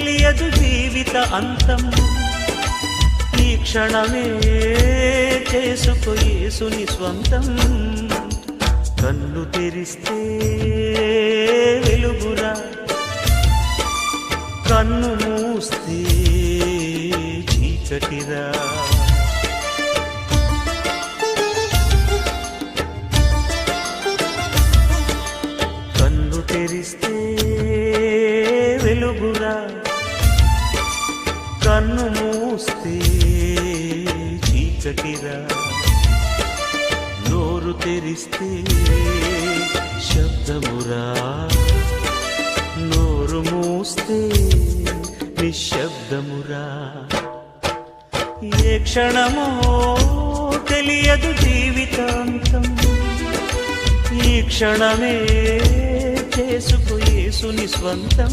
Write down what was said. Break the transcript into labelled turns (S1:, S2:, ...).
S1: తెలియదు జీవిత అంతం. ఈ క్షణమే చేసుకో యేసుని స్వంతం. కన్ను తెరిస్తే వెలుగురా, కన్ను మూస్తే చీకటిరా. కన్ను తెరిస్తే వెలుగురా, కన్ను మూస్తే చీకటిరా. నోరు తెరిస్తే శబ్దమురా, నోరు మూస్తే నిశ్శబ్దమురా. ఏ క్షణమో తెలియదు జీవితాంతం. ఈ క్షణమే చేసుకో యేసుని స్వంతం.